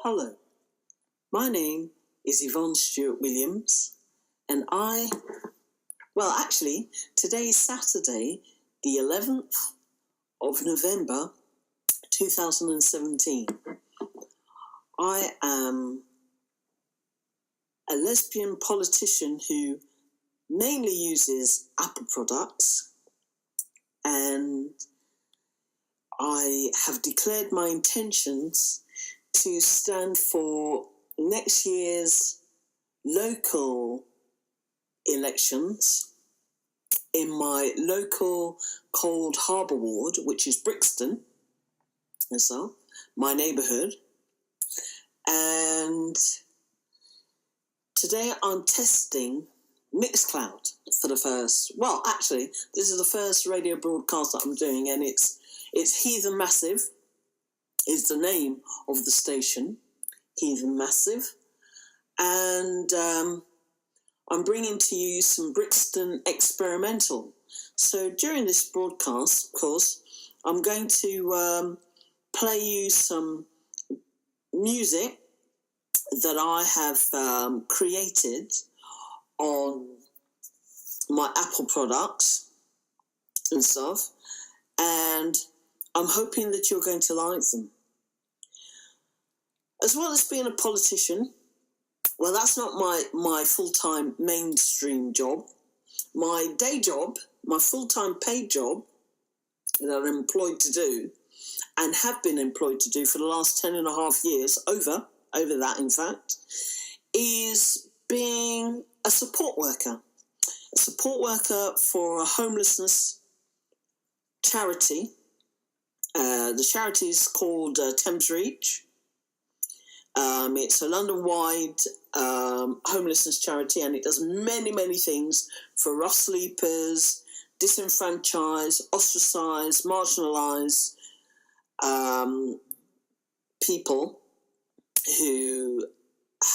Hello, my name is Yvonne Stewart-Williams, and today is Saturday, the 11th of November, 2017. I am a lesbian politician who mainly uses Apple products, and I have declared my intentions to stand for next year's local elections in my local Cold Harbour ward, which is Brixton, and so my neighbourhood. And today I'm testing Mixcloud for the first. Well, actually, this is the first radio broadcast that I'm doing, and it's Heathen Massive. Is the name of the station, Heathen Massive, and I'm bringing to you some Brixton experimental. So during this broadcast, of course, I'm going to play you some music that I have created on my Apple products and stuff, and I'm hoping that you're going to like them. As well as being a politician, well, that's not my full-time mainstream job. My day job, my full-time paid job that I'm employed to do, and have been employed to do for the last 10 and a half years, over that in fact, is being a support worker. A support worker for a homelessness charity. The charity is called Thames Reach. It's a London-wide homelessness charity, and it does many, many things for rough sleepers, disenfranchised, ostracised, marginalised people who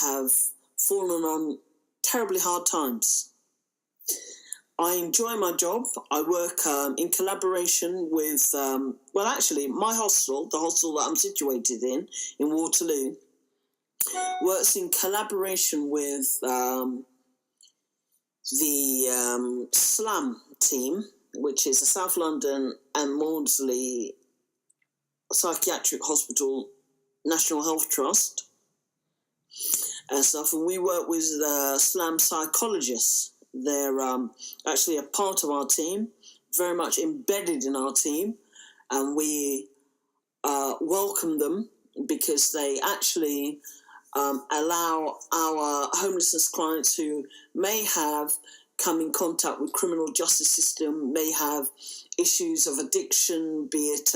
have fallen on terribly hard times. I enjoy my job. I work in collaboration with, my hostel, the hostel that I'm situated in Waterloo, works in collaboration with the SLAM team, which is the South London and Maudsley Psychiatric Hospital National Health Trust and stuff. And we work with SLAM psychologists. They're actually a part of our team, very much embedded in our team, and we welcome them because they actually allow our homelessness clients who may have come in contact with criminal justice system, may have issues of addiction, be it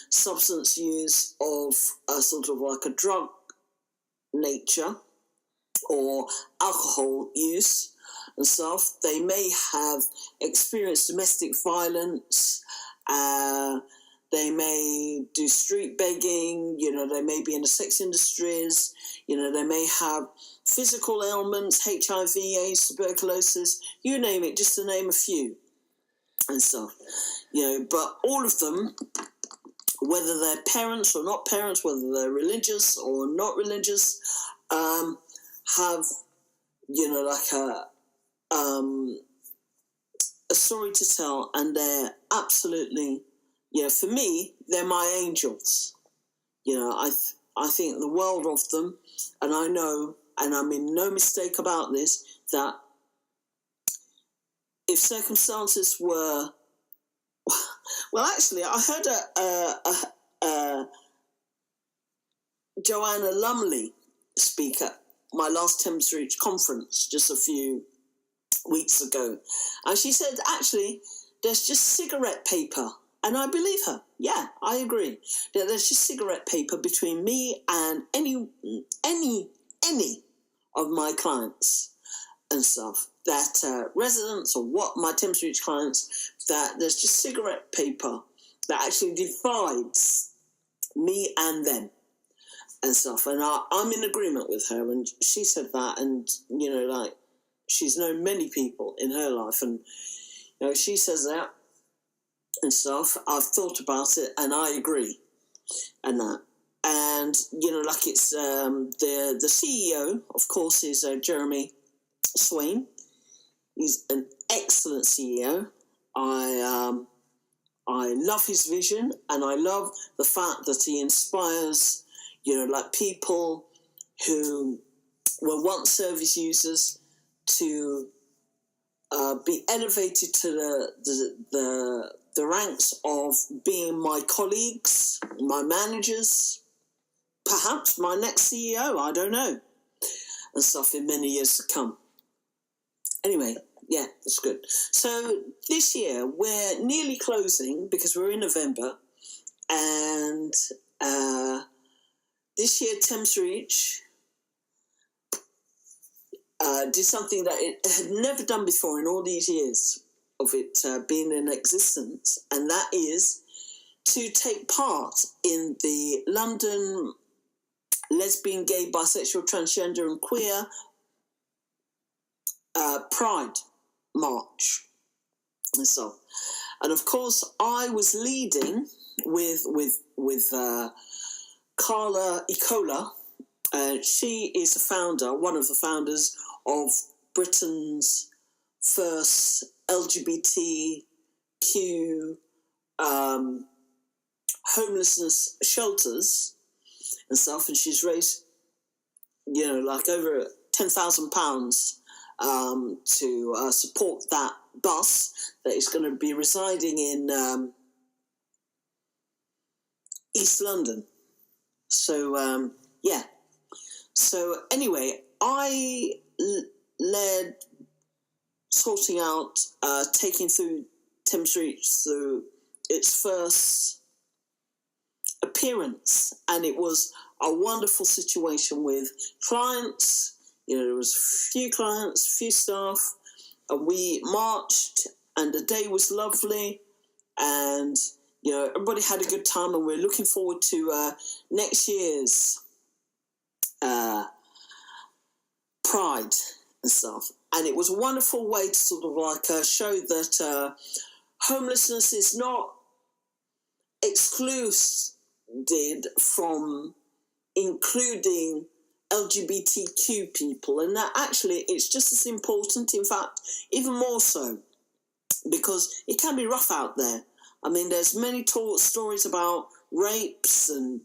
substance use of a sort of like a drug nature or alcohol use and stuff. They may have experienced domestic violence, they may do street begging, they may be in the sex industries, they may have physical ailments, HIV, AIDS, tuberculosis, you name it, just to name a few and stuff. But all of them, whether they're parents or not parents, whether they're religious or not religious, have, a story to tell, and they're absolutely, for me, they're my angels. I think the world of them, and I know, and I'm in no mistake about this, that if circumstances were, well, actually, I heard Joanna Lumley speak at my last Thames Reach conference just a few weeks ago, and she said, actually, there's just cigarette paper. And I believe her. Yeah, I agree. There's just cigarette paper between me and any of my clients and stuff. That residents or what my Thames Reach clients, that there's just cigarette paper that actually divides me and them and stuff. And I'm in agreement with her. And she said that, and she's known many people in her life, and she says that. and stuff. I've thought about it, and I agree, and that. And, like it's the CEO, of course, is Jeremy Swain. He's an excellent CEO. I love his vision, and I love the fact that he inspires, like people who were once service users to be elevated to the ranks of being my colleagues, my managers, perhaps my next CEO, I don't know, and stuff in many years to come. Anyway, yeah, that's good. So this year we're nearly closing because we're in November, and this year Thames Reach did something that it had never done before in all these years of it being in existence, and that is to take part in the London lesbian, gay, bisexual, transgender and queer Pride March and so. And of course, I was leading with Carla Icola. She is one of the founders of Britain's first LGBTQ homelessness shelters and stuff, and she's raised, like over £10,000 to support that bus that is going to be residing in East London. So, yeah. So anyway, I led sorting out, taking through Thames Reach through its first appearance, and it was a wonderful situation with clients. There was few clients, few staff, and we marched, and the day was lovely, and everybody had a good time, and we're looking forward to next year's Pride and stuff. And it was a wonderful way to sort of like show that homelessness is not excluded from including LGBTQ people, and that actually it's just as important, in fact, even more so, because it can be rough out there. I mean, there's many stories about rapes and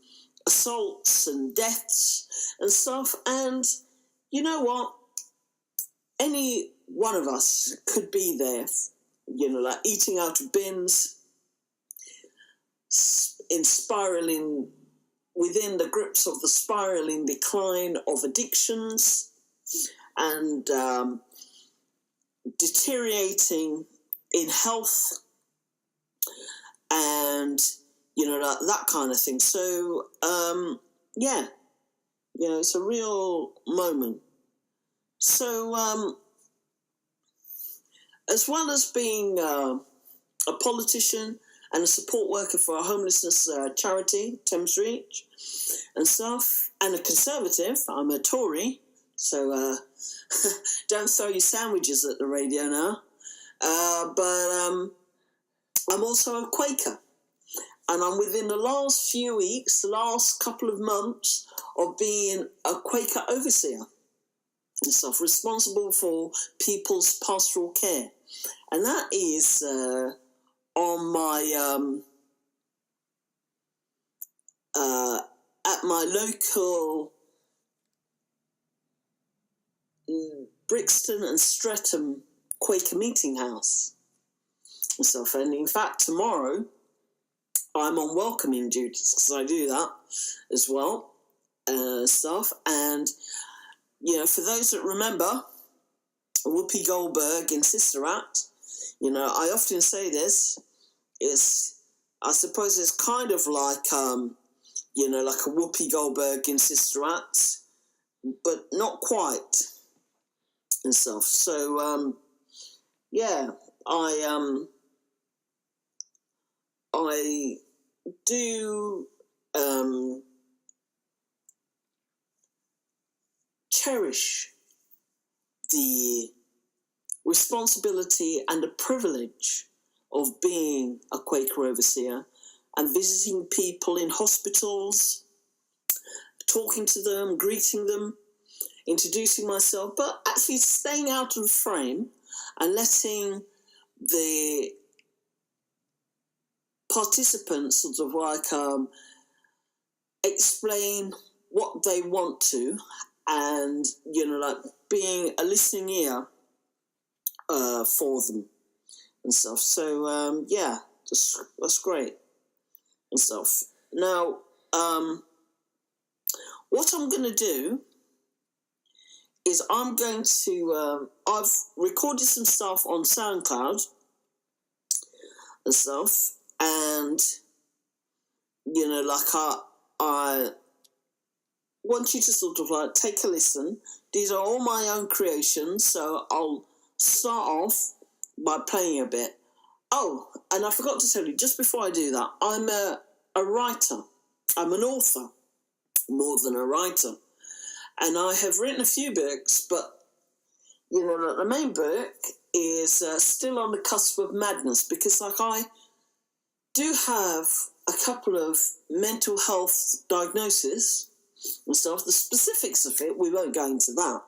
assaults and deaths and stuff, and you know what? Any one of us could be there, like eating out of bins, spiraling within the grips of the spiraling decline of addictions and deteriorating in health and, that kind of thing. So, yeah, it's a real moment. So, as well as being a politician and a support worker for a homelessness charity, Thames Reach, and stuff, and a Conservative, I'm a Tory, so don't throw your sandwiches at the radio now, but I'm also a Quaker, and I'm within the last few weeks, the last couple of months of being a Quaker overseer and stuff, responsible for people's pastoral care, and that is on my at my local Brixton and Streatham Quaker Meeting House and stuff. And in fact, tomorrow I'm on welcoming duties because I do that as well, stuff. And for those that remember Whoopi Goldberg in Sister Act, I often say this. I suppose it's kind of like like a Whoopi Goldberg in Sister Act, but not quite and stuff. So yeah, I do cherish the responsibility and the privilege of being a Quaker overseer and visiting people in hospitals, talking to them, greeting them, introducing myself, but actually staying out of the frame and letting the participants sort of like explain what they want to, and like being a listening ear for them and stuff. So that's great and stuff. Now, what I'm going to do is I'm going to I've recorded some stuff on SoundCloud and stuff, and like I want you to sort of like take a listen. These are all my own creations, so I'll start off by playing a bit. Oh, and I forgot to tell you, just before I do that, I'm a writer. I'm an author, more than a writer. And I have written a few books, but, the main book is still on the cusp of madness, because, like, I do have a couple of mental health diagnoses and stuff. The specifics of it, we won't go into that.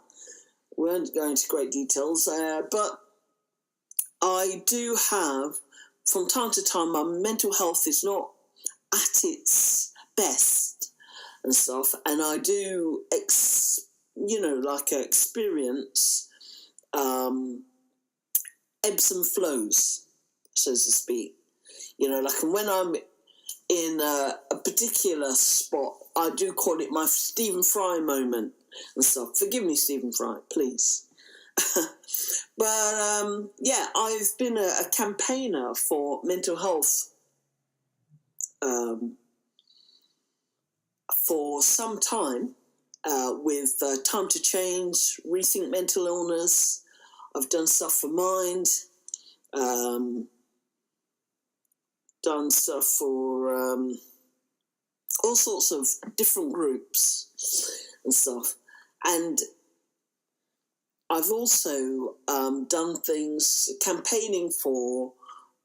We won't go into great details, but I do have, from time to time, my mental health is not at its best and stuff, and I do, experience ebbs and flows, so to speak. And when I'm in a particular spot, I do call it my Stephen Fry moment and stuff. Forgive me, Stephen Fry, please. But, I've been a campaigner for mental health for some time, with Time to Change, Rethink Mental Illness. I've done stuff for Mind, done stuff for all sorts of different groups and stuff. And I've also done things, campaigning for,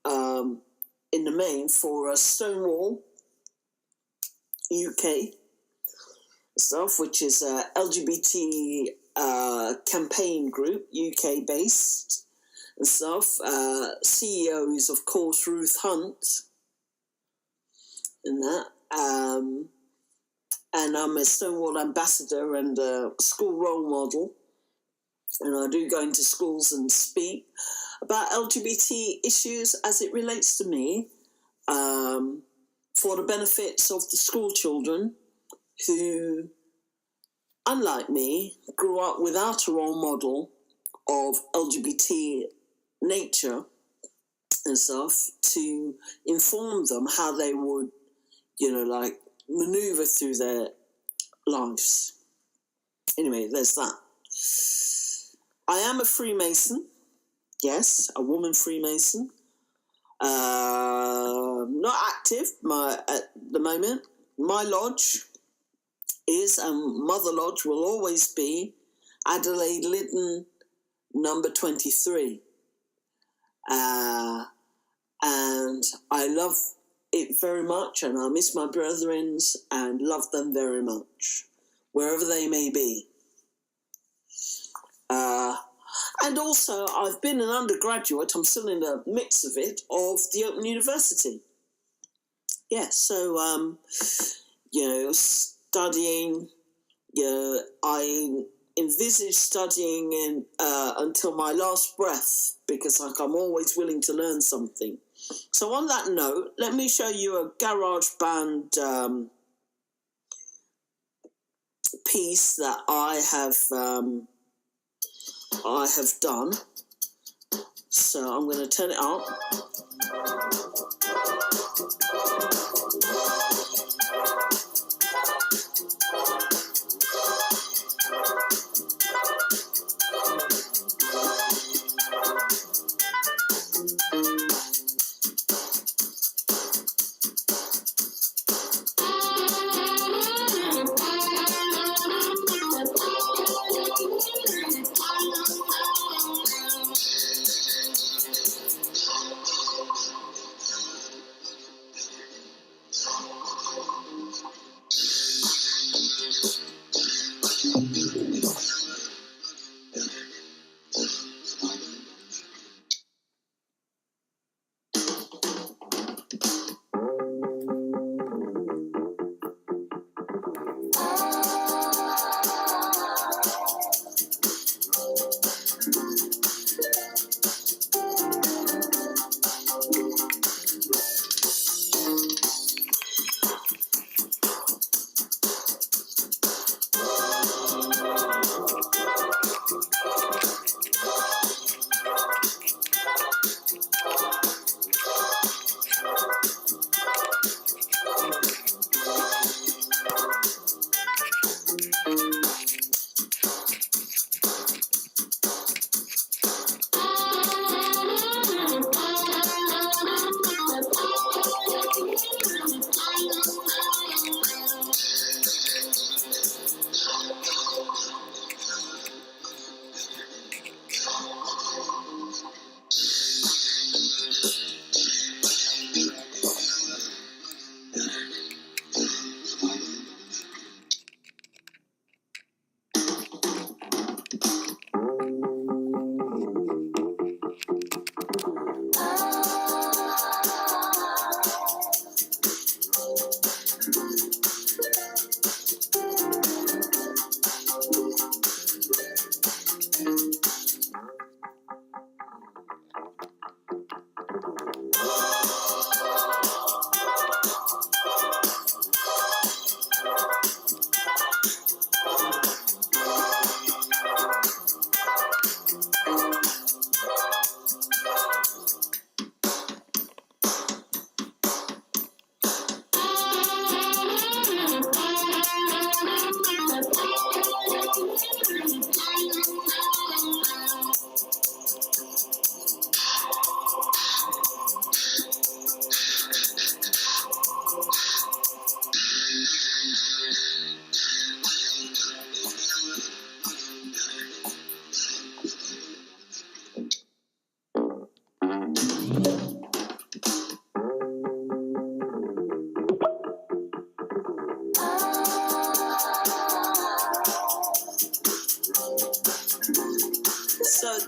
in the main, for Stonewall UK stuff, which is a LGBT campaign group, UK based and stuff. CEO is, of course, Ruth Hunt and that. And I'm a Stonewall ambassador and a school role model. And I do go into schools and speak about LGBT issues as it relates to me, for the benefits of the school children who, unlike me, grew up without a role model of LGBT nature and stuff to inform them how they would, maneuver through their lives. Anyway, there's that. I am a Freemason. Yes, a woman Freemason. Not active at the moment. My lodge is, and Mother Lodge will always be, Adelaide Lytton number 23. And I love it very much, and I miss my brethrens and love them very much, wherever they may be. And also, I've been an undergraduate, I'm still in the mix of it, of the Open University. Yes, so, studying, I envisage studying until my last breath, because I'm always willing to learn something. So on that note, let me show you a garage band piece that I have done. So I'm going to turn it up.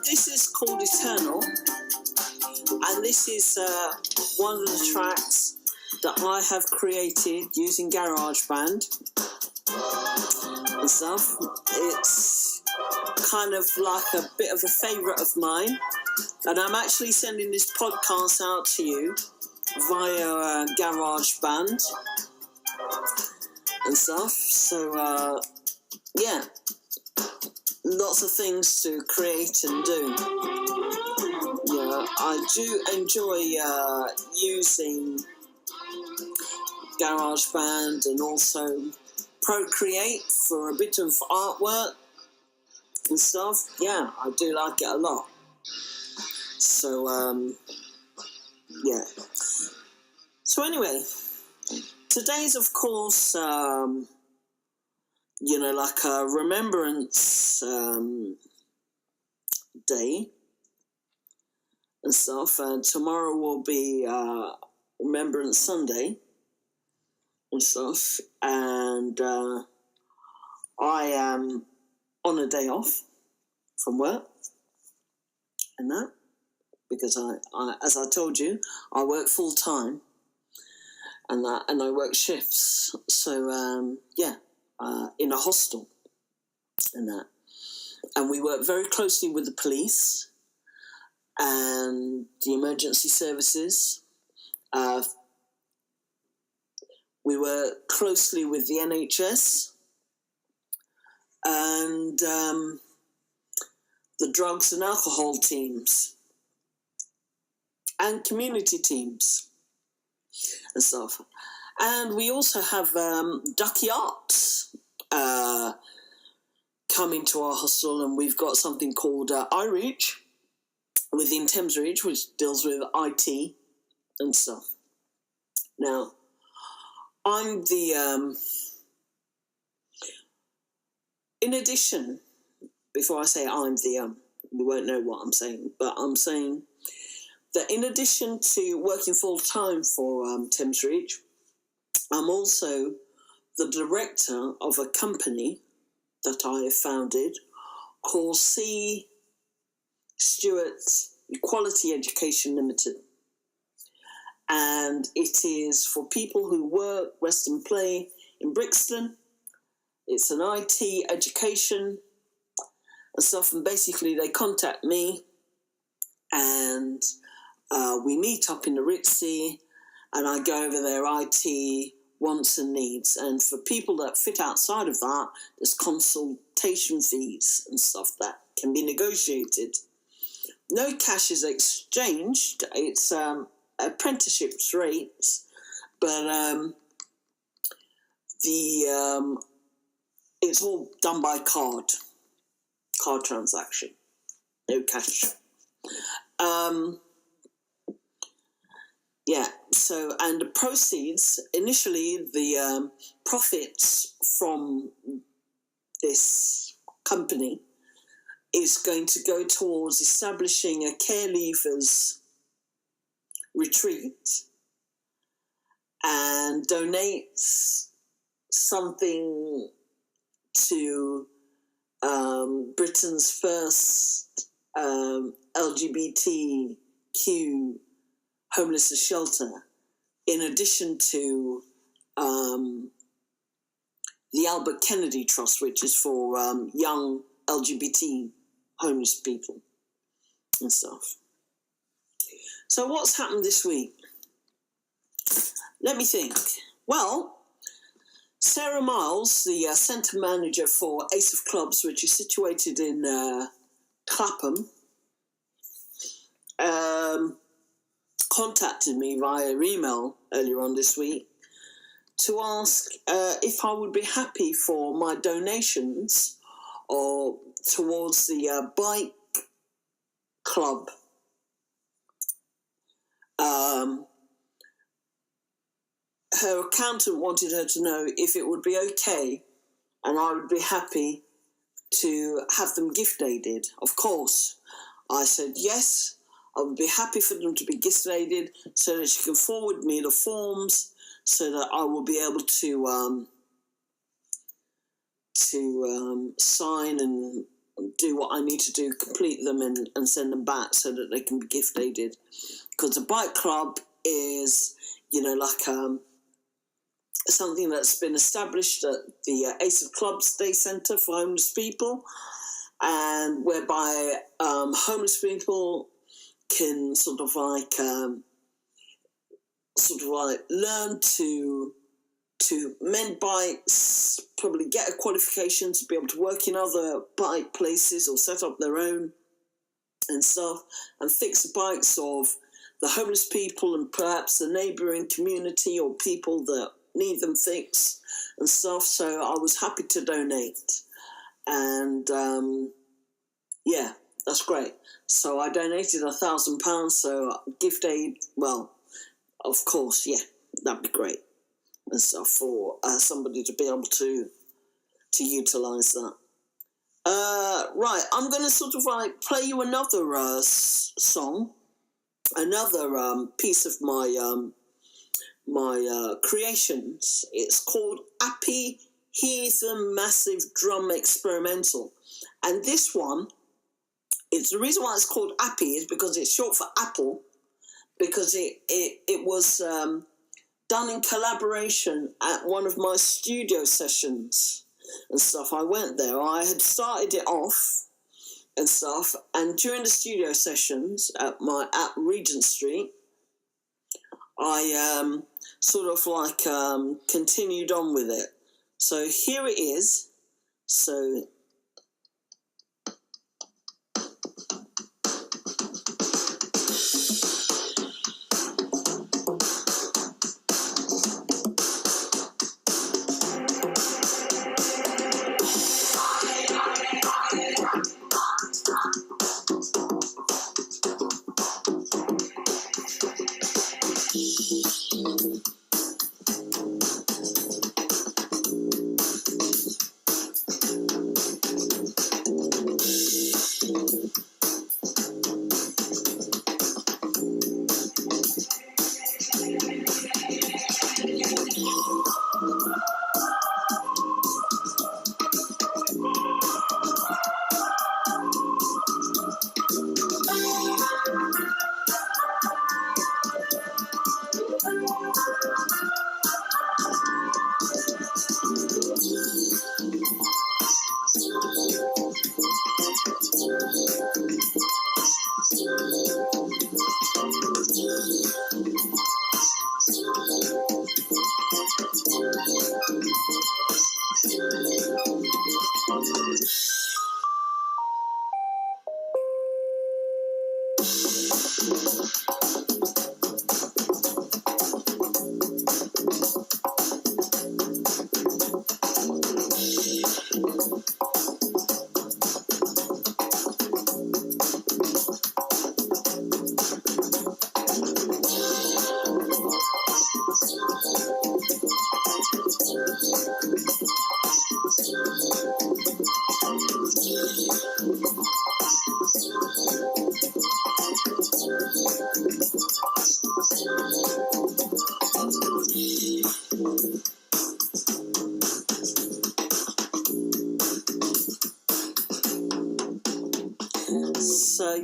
this is called Eternal, and this is one of the tracks that I have created using GarageBand and stuff. It's kind of like a bit of a favourite of mine, and I'm actually sending this podcast out to you via GarageBand and stuff. So yeah, lots of things to create and do. Yeah, I do enjoy using GarageBand and also Procreate for a bit of artwork and stuff. Yeah, I do like it a lot. So, yeah. So anyway, today's, of course, like a remembrance day and stuff. And tomorrow will be Remembrance Sunday and stuff. And I am on a day off from work and that, because I as I told you, I work full time and I work shifts. So in a hostel and that, and we work very closely with the police and the emergency services. We work closely with the NHS and the drugs and alcohol teams and community teams and stuff. And we also have Ducky Arts coming to our hostel, and we've got something called iReach within Thames Reach, which deals with IT and stuff. Now, I'm the... in addition, before I say I'm the... you won't know what I'm saying, but I'm saying that in addition to working full-time for Thames Reach, I'm also the director of a company that I have founded called Stewart-Equality Education Limited. And it is for people who work, rest and play in Brixton. It's an IT education and stuff, and basically they contact me and we meet up in the Ritzy and I go over their IT wants and needs. And for people that fit outside of that, there's consultation fees and stuff that can be negotiated. No cash is exchanged. It's apprenticeships rates, but it's all done by card transaction, no cash. So, and the proceeds, initially the profits from this company is going to go towards establishing a care leavers retreat and donates something to Britain's first LGBTQ homelessness shelter, in addition to the Albert Kennedy Trust, which is for young LGBT homeless people and stuff. So what's happened this week? Let me think. Well, Sarah Miles, the centre manager for Ace of Clubs, which is situated in Clapham, contacted me via email earlier on this week to ask if I would be happy for my donations or towards the bike club. Her accountant wanted her to know if it would be okay and I would be happy to have them gift aided. Of course, I said yes, I would be happy for them to be gift aided so that she can forward me the forms so that I will be able to sign and do what I need to do, complete them and send them back so that they can be gift aided. Because the bike club is, something that's been established at the Ace of Clubs Day Centre for homeless people, and whereby homeless people can learn to mend bikes, probably get a qualification to be able to work in other bike places or set up their own and stuff, and fix the bikes of the homeless people and perhaps the neighbouring community or people that need them fixed and stuff. So I was happy to donate, and that's great. So I donated £1,000, so gift aid, well, of course, that'd be great and stuff for somebody to be able to utilise that. Right, I'm going to play you another song, another piece of my creations. It's called Appy He's a Massive Drum Experimental. And this one, the reason why it's called Appy is because it's short for Apple, because it was done in collaboration at one of my studio sessions and stuff. I went there, I had started it off and stuff, and during the studio sessions at Regent Street, I continued on with it. So here it is. So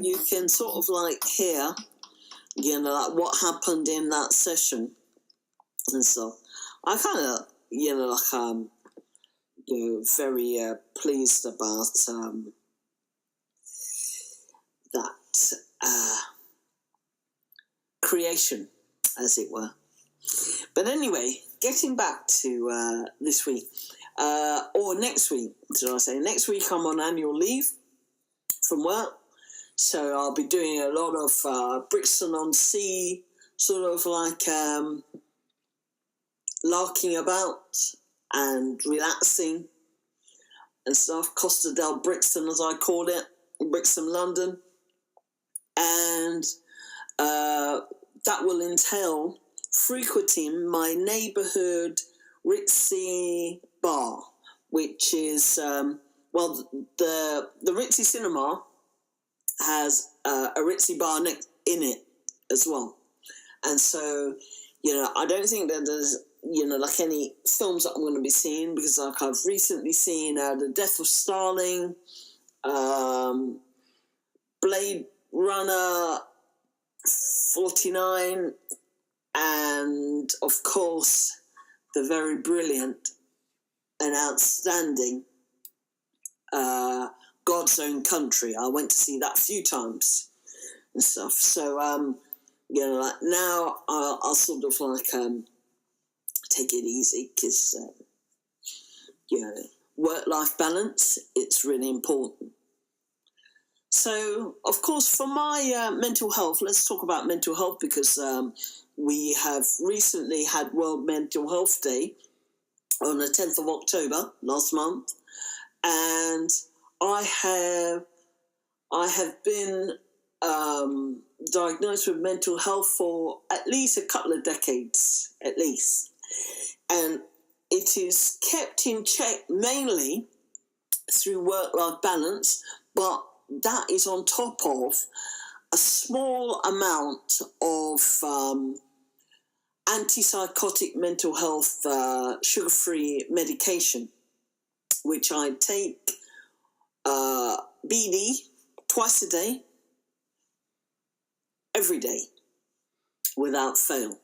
you can hear, what happened in that session and stuff. I kind of, very pleased about that creation, as it were. But anyway, getting back to this week, or next week, should I say? Next week I'm on annual leave from work, so I'll be doing a lot of Brixton-on-Sea, larking about and relaxing and stuff. Costa del Brixton, as I call it, Brixton, London. And that will entail frequenting my neighbourhood Ritzy bar, which is, the Ritzy Cinema has a Ritzy bar in it as well. And so, I don't think that there's, any films that I'm going to be seeing, because I've recently seen The Death of Starling Blade Runner 49, and of course the very brilliant and outstanding God's Own Country. I went to see that a few times and stuff. So like now I'll sort of like take it easy, because work-life balance, it's really important. So, of course, for my mental health, let's talk about mental health, because we have recently had World Mental Health Day on the 10th of October last month, and I have been diagnosed with mental health for at least a couple of decades, at least, and it is kept in check mainly through work-life balance, but that is on top of a small amount of antipsychotic mental health sugar-free medication, which I take BD twice a day, every day, without fail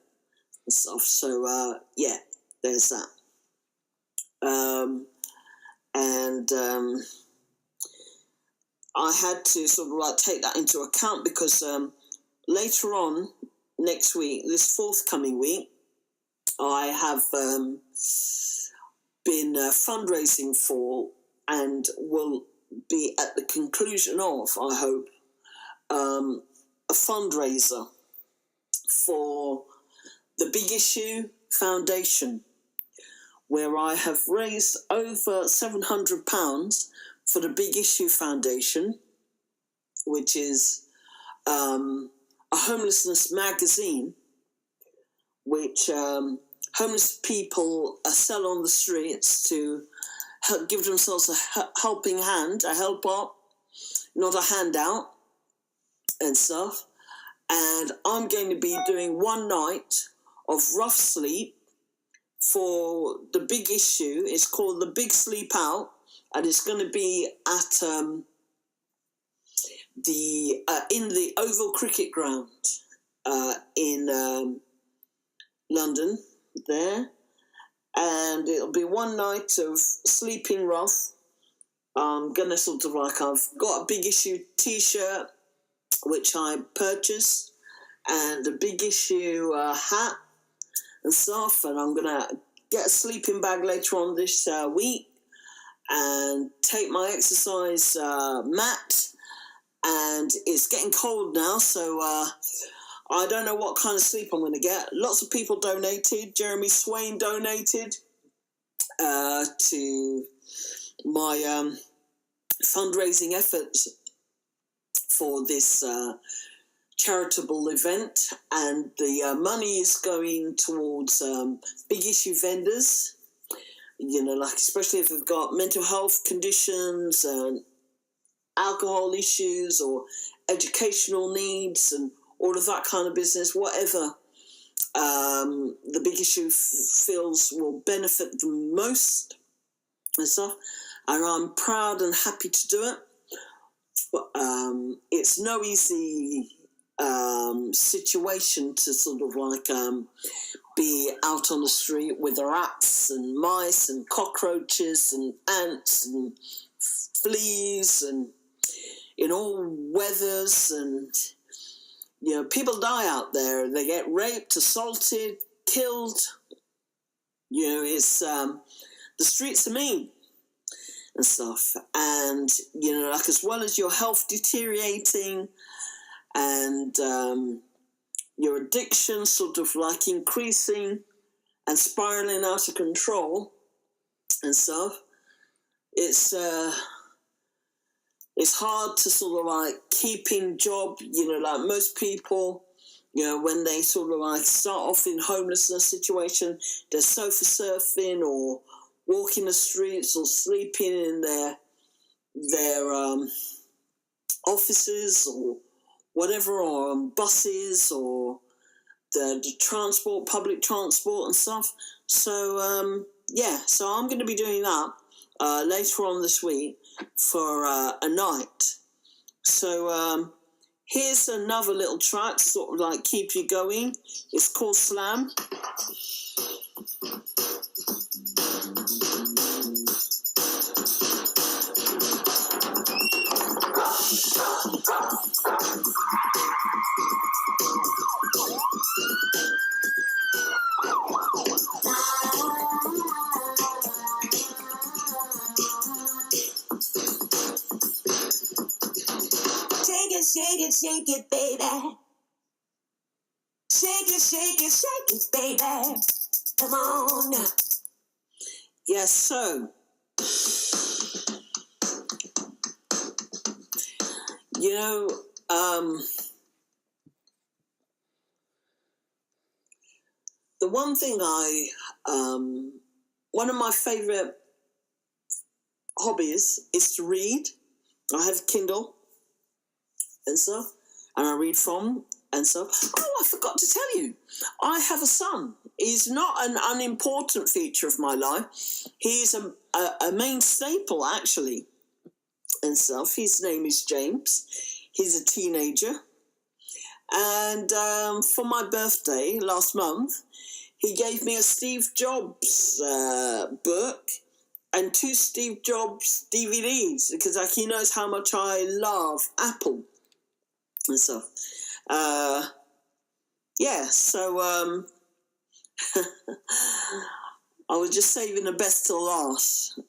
and stuff. So there's that. I had to sort of like take that into account, because later on next week, this forthcoming week, I have been fundraising for, and will be at the conclusion of, I hope, a fundraiser for the Big Issue Foundation, where I have raised over £700 for the Big Issue Foundation, which is a homelessness magazine, which homeless people sell on the streets to give themselves a helping hand, a help up, not a handout and stuff. And I'm going to be doing one night of rough sleep for the Big Issue. It's called the Big Sleep Out, and it's going to be at in the Oval Cricket Ground in London there, and it'll be one night of sleeping rough. I'm gonna sort of like, I've got a Big Issue t-shirt which I purchased, and a Big Issue hat and stuff, and I'm gonna get a sleeping bag later on this week, and take my exercise mat. And it's getting cold now, so I don't know what kind of sleep I'm going to get. Lots of people donated. Jeremy Swain donated to my fundraising efforts for this charitable event, and the money is going towards Big Issue vendors, like especially if they've got mental health conditions and alcohol issues or educational needs and all of that kind of business, whatever the Big Issue feels will benefit them most and stuff. And I'm proud and happy to do it. But it's no easy situation to sort of like be out on the street with rats and mice and cockroaches and ants and fleas and in all weathers, and people die out there. They get raped, assaulted, killed. It's the streets are mean and stuff, and like, as well as your health deteriorating and your addiction sort of like increasing and spiraling out of control and stuff, it's hard to sort of like keep in job, like most people, when they sort of like start off in homelessness situation, they're sofa surfing or walking the streets or sleeping in their offices or whatever, or on buses or the transport, public transport and stuff. So, so I'm going to be doing that. later on this week for a night. So here's another little track, sort of like keep you going. It's called Slam. Shake it, baby. Shake it, baby. Come on now. Yes, so you know, the one thing one of my favourite hobbies is to read. I have Kindle and stuff, and I read from and stuff. Oh, I forgot to tell you, I have a son. He's not an unimportant feature of my life. He's a main staple, actually, and stuff. His name is James. He's a teenager. And for my birthday last month, he gave me a Steve Jobs book and 2 Steve Jobs DVDs, because he knows how much I love Apple and stuff. So I was just saving the best till last.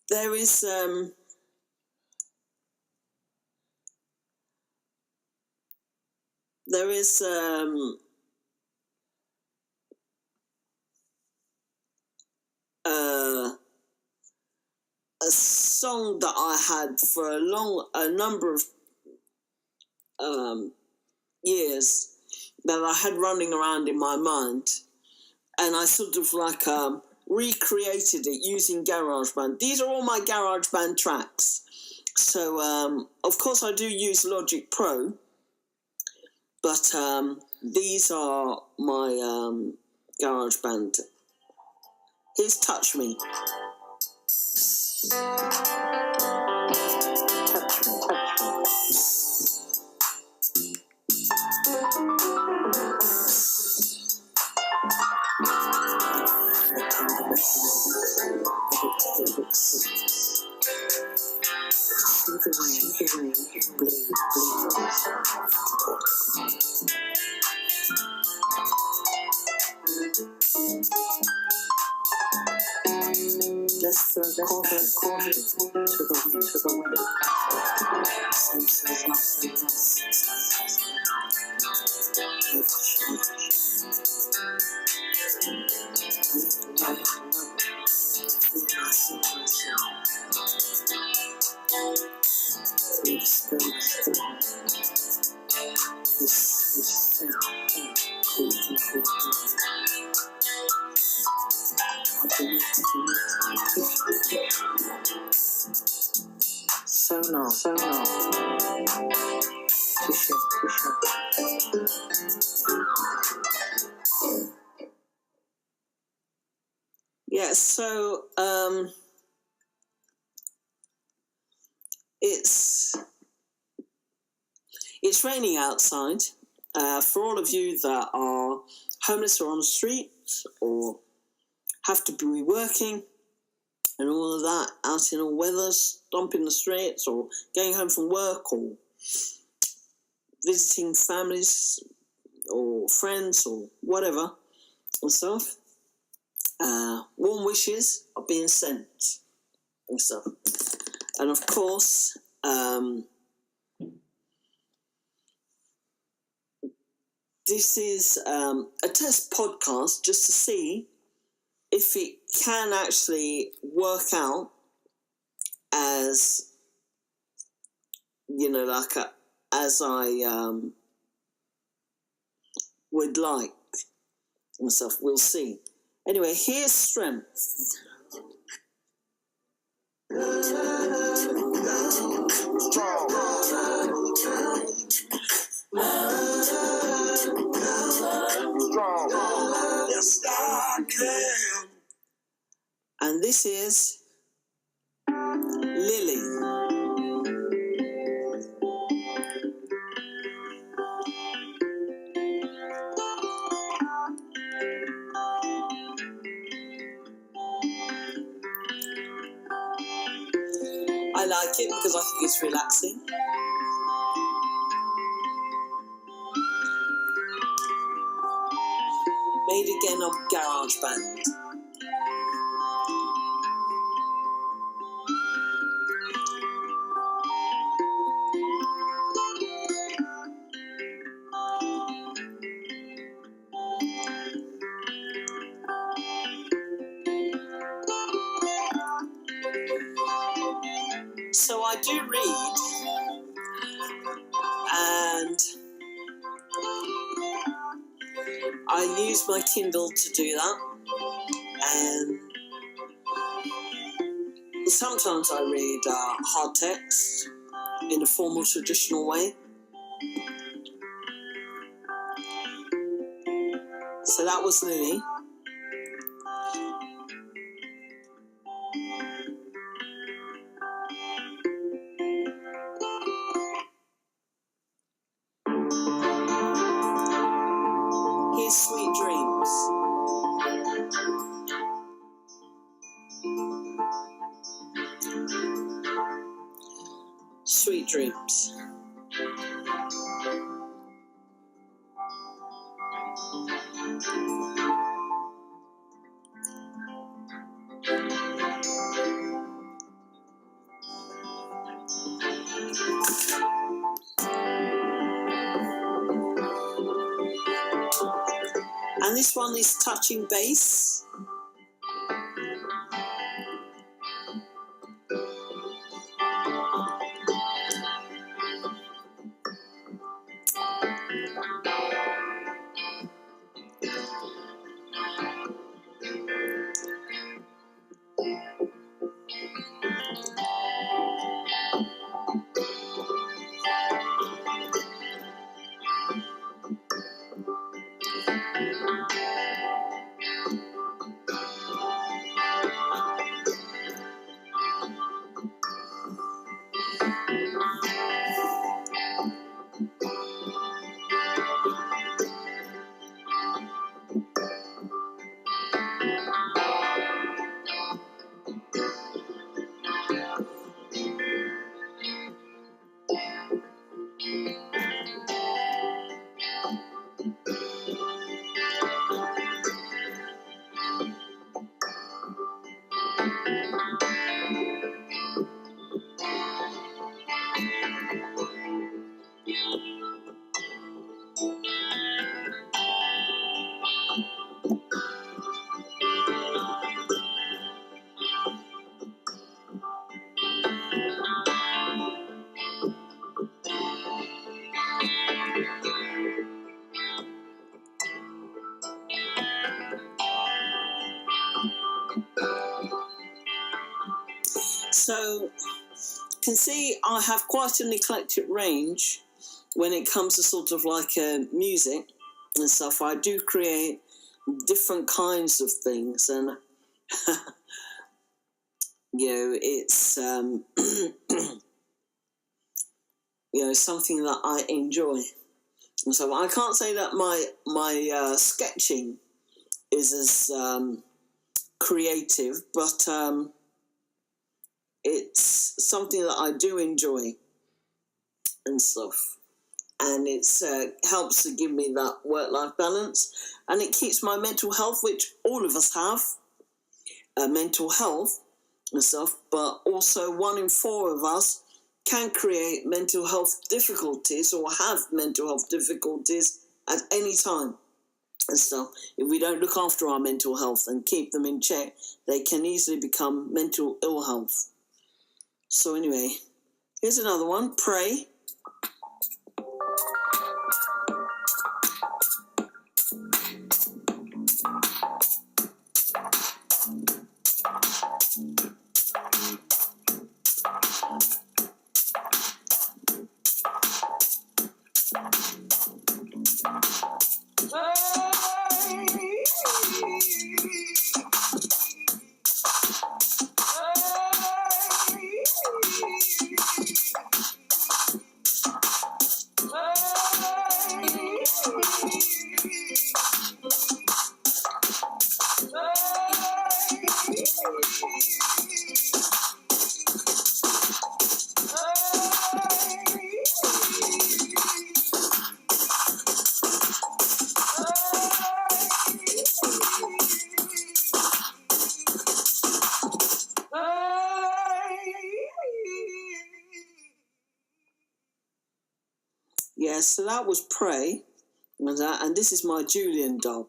There is a song that I had for a number of years that I had running around in my mind, and I sort of like recreated it using GarageBand. These are all my GarageBand tracks. So of course I do use Logic Pro, but these are my GarageBand. Here's Touch Me. Let's throw caution to the wind. Senses lost and So long. Yeah, so it's raining outside. For all of you that are homeless or on the streets or have to be working and all of that, out in all weather, stomping the streets or going home from work or visiting families or friends or whatever and stuff, warm wishes are being sent and stuff. And of course, this is a test podcast just to see if it can actually work out as, as I would like myself. We'll see. Anyway, here's Strength. Strong. best I can. And this is Lily. I like it because I think it's relaxing. Made again on GarageBand. So I do read, and I use my Kindle to do that, and sometimes I read hard text in a formal, traditional way. So that was Lily. Here's Sweet Dreams. Sweet Dreams. And this one is Touching Base. So you can see I have quite an eclectic range when it comes to sort of like music and stuff. I do create different kinds of things, and it's something that I enjoy. And so I can't say that my sketching is as creative, but it's something that I do enjoy and stuff. And it helps to give me that work-life balance, and it keeps my mental health, which all of us have, mental health and stuff, but also 1 in 4 of us can create mental health difficulties or have mental health difficulties at any time and stuff. If we don't look after our mental health and keep them in check, they can easily become mental ill health. So anyway, here's another one, Pray. so that was Pray. And this is my Julian dub,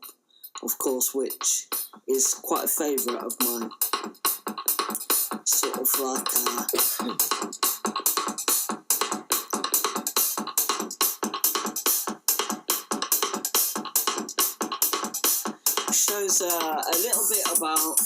of course, which is quite a favourite of mine. Sort of like shows a little bit about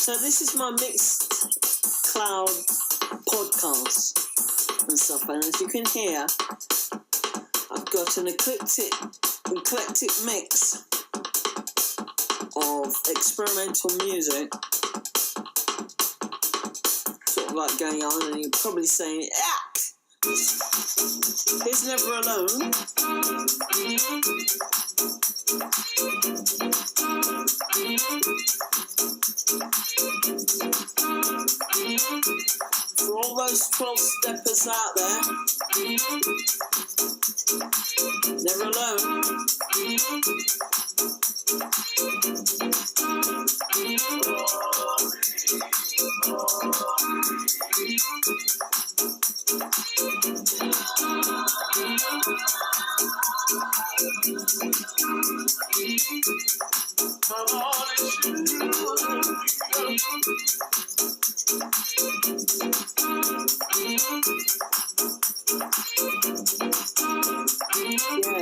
so this is my mixed cloud podcast and stuff, and as you can hear, I've got an eclectic mix of experimental music sort of like going on, and you're probably saying, he's never alone. For all those 12-steppers out there, never alone.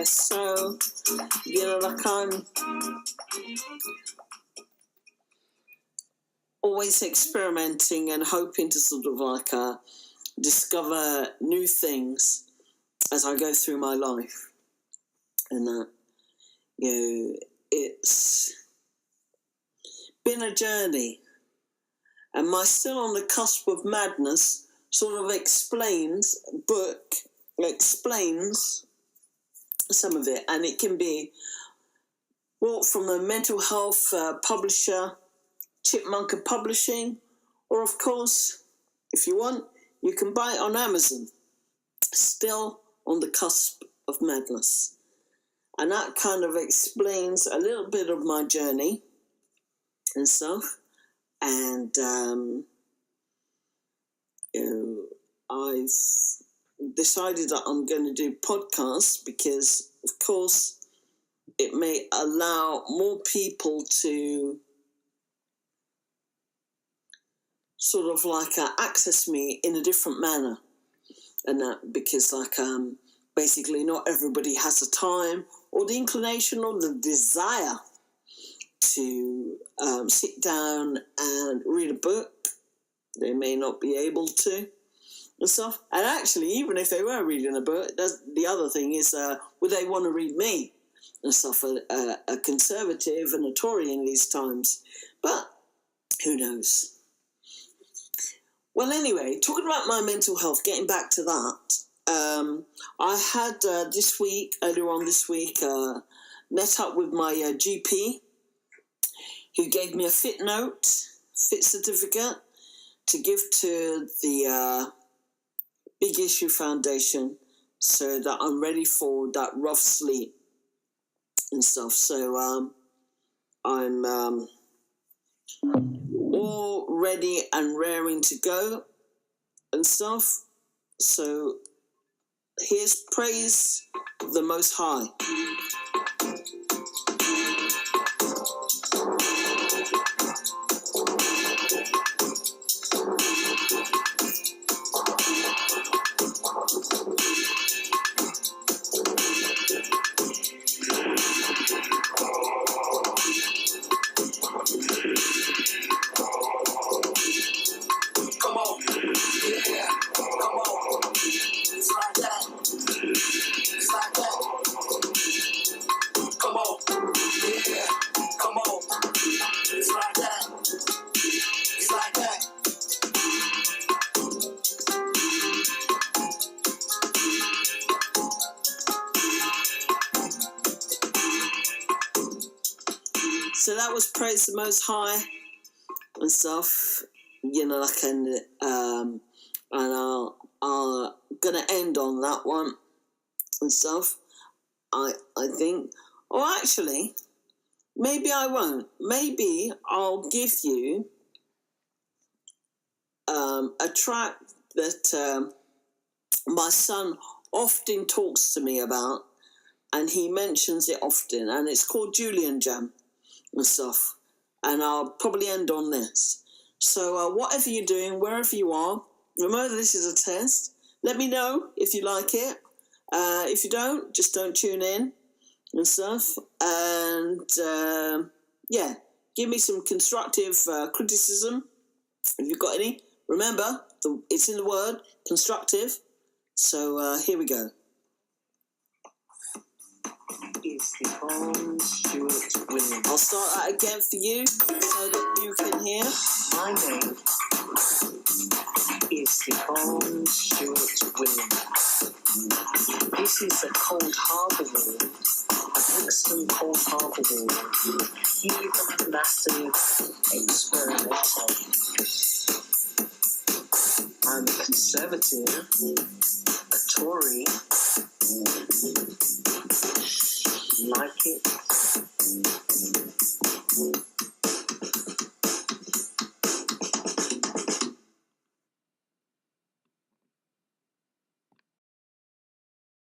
So, like I'm always experimenting and hoping to sort of like discover new things as I go through my life. And that, it's been a journey. And my Still on the Cusp of Madness sort of explains some of it, and it can be bought from a mental health publisher, Chipmunker Publishing, or of course, if you want, you can buy it on Amazon. Still on the Cusp of Madness. And that kind of explains a little bit of my journey and stuff. And I've decided that I'm going to do podcasts because, of course, it may allow more people to sort of like access me in a different manner. And that because basically not everybody has the time or the inclination or the desire to sit down and read a book. They may not be able to and stuff. And actually, even if they were reading a book, the other thing is, would they want to read me and stuff? A conservative and a Tory in these times. But who knows? Well, anyway, talking about my mental health, getting back to that, I had earlier on this week, met up with my GP, who gave me a fit certificate to give to the Big Issue Foundation so that I'm ready for that rough sleep and stuff. So I'm all ready and raring to go and stuff. So here's Praise the Most High. So that was Praise the Most High and stuff, and I'll gonna end on that one and stuff. I think, or actually, maybe I won't. Maybe I'll give you a track that my son often talks to me about, and he mentions it often, and it's called Julian Jam and stuff. And I'll probably end on this. So whatever you're doing, wherever you are, remember this is a test. Let me know if you like it. If you don't, just don't tune in and stuff. And give me some constructive criticism if you've got any. Remember, it's in the word, constructive. So here we go. It's the old Stewart-Williams. I'll start that again for you so that you can hear. My name is the old Stewart-Williams. This is a cold harbour wall, an excellent cold harbour wall, even massive experimental. I'm a conservative, a Tory, like it